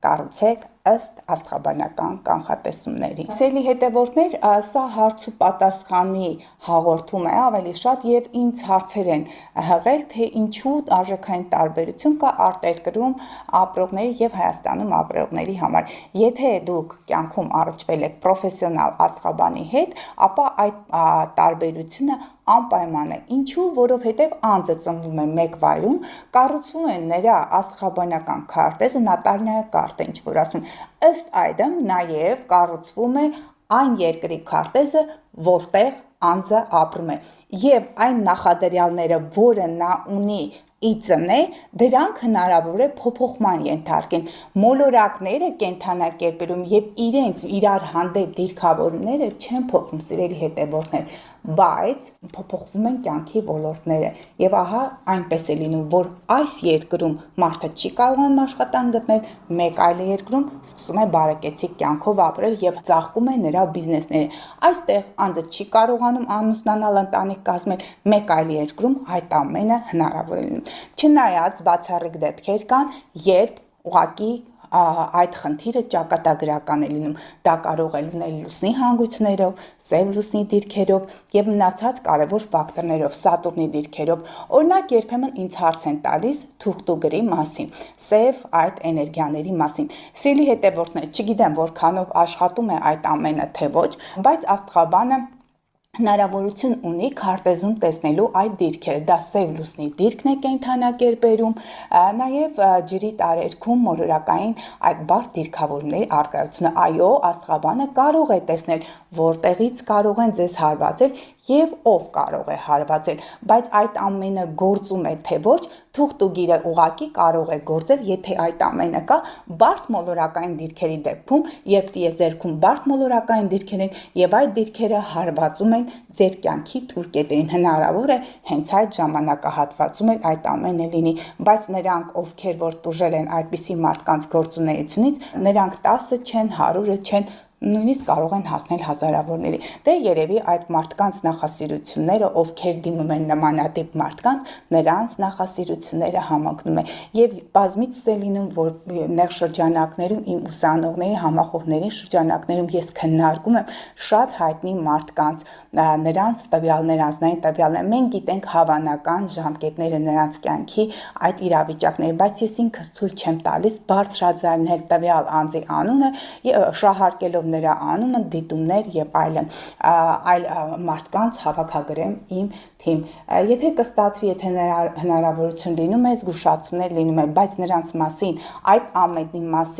կառուցեք ըստ աստղաբանական կանխատեսումների։ Սիրելի հետևորդներ, սա հարց ու պատասխանի հաղորդում է ավելի շատ եւ ինձ հարցեր են հղել, թե ինչու արժեքային տարբերություն կա արտերկրում ապրողների եւ Հայաստանում ապրողների համար։ Եթե դուք կյանքում առնչվել եք պրոֆեսիոնալ աստղաբանի հետ, ապա այդ տարբերությունը անպայման է։ Ինչու, որովհետև անձը ծնվում է մեկ վայրում, կառուցվում է նրա աստղաբանական քարտեզը, նատալնիա կարտը, ինչ որ ասում, ըստ այդմ նաև կառուցվում է այն երկրի քարտեզը, որտեղ անձը ապրում է, եւ այն նախադրյալները, որը նա ունի ի ծնե, դրանք հնարավոր է փոփոխման ենթարկեն։ Մոլորակները կենդանակերպերում եւ իրենց իրար հանդեպ դիրքավորումները չեն փոխվում, սիրելի հետևորդներ, բայց փոփոխվում են կյանքի ոլորտները։ Եվ ահա այնպես է լինում, որ այս երկրում մարդը չի կարողանում աշխատանք գտնել, մեկ այլ երկրում սկսում է բարեկեցիկ կյանքով ապրել եւ ծաղկում է նրա բիզնեսները։ Այստեղ անձը չի կարողանում ամուսնանալ, ընտանիք կազմել, մեկ այլ երկրում այդ ամենը հնարավոր է լինում։ Չնայած բացառիկ դեպքեր կան, երբ ուղղակի այդ խնդիրը ճակատագրական է լինում, դա կարող է լինել լուսնի հանգույցներով, սև լուսնի դիրքերով եւ մնացած կարևոր ֆակտորներով, Սատուրնի դիրքերով։ Օրինակ, երբեմն ինձ հարց են տալիս թուղթուգրի մասին, սև այդ էներգիաների մասին։ Սիրելի հետևորդներ, չգիտեմ որքանով աշխատում է այդ ամենը, թե ոչ, բայց աստղաբանը հնարավորություն ունի քարտեզում տեսնելու այդ դիրքերը, դա սև լուսնի դիրքն է կենդանակերպերում, նաև ջրի տարերքում մոլորակային այդ բարդ դիրքավորումների առկայությունը։ Այո, աստղաբանը կարող է տեսնել որտեղից կարող են ձեզ հարվածել եւ ով կարող է հարվածել, բայց այդ ամենը գործում է թե ոչ, թուղթուգիրը ուղակի կարող է գործել, եթե այդ ամենը կա բարդ մոլորակային դիրքերի դեպքում, երբ տիեզերքում բարդ մոլորակային դիրքեր են եւ այդ դիրքերը հարվածում են ձեր կյանքի թուրքետերին, հնարավոր է հենց այդ ժամանակահատվածում էլ այդ ամենը լինի, բայց նրանք, ովքեր որ տուժել են այդպիսի մարդկանց գործունեությունից, նրանք 10-ը չեն, 100-ը չեն, նույնիսկ կարող են հասնել հազարավորների։ Դե երևի այդ մարդկանց նախասիրությունները, ովքեր դիմում են նմանատիպ մարդկանց, նրանց նախասիրությունները համընկնում է։ Եվ բազմիցս է լինում, որ նեղ շրջանակներում իմ ուսանողների, համախոհների շրջանակներում ես քննարկում եմ շատ հայտնի մարդկանց, նրանց տվյալներ, անձնային տվյալներ, մենք գիտենք հավանական ժամկետները նրանց կյանքի այդ իրավիճակների, բայց ես ինքս թույլ չեմ տալիս բարձրաձայնել տվյալ անձի անունը, շահարկելով նրա անունը, դիտումներ եւ այլն, այլ մարդկանց հավաքագրեմ իմ թիմ։ Եթե կստացվի, եթե հնարավորություն լինում է, զգուշացումներ լինում է, բայց նրանց մասին, այդ ամենի մասին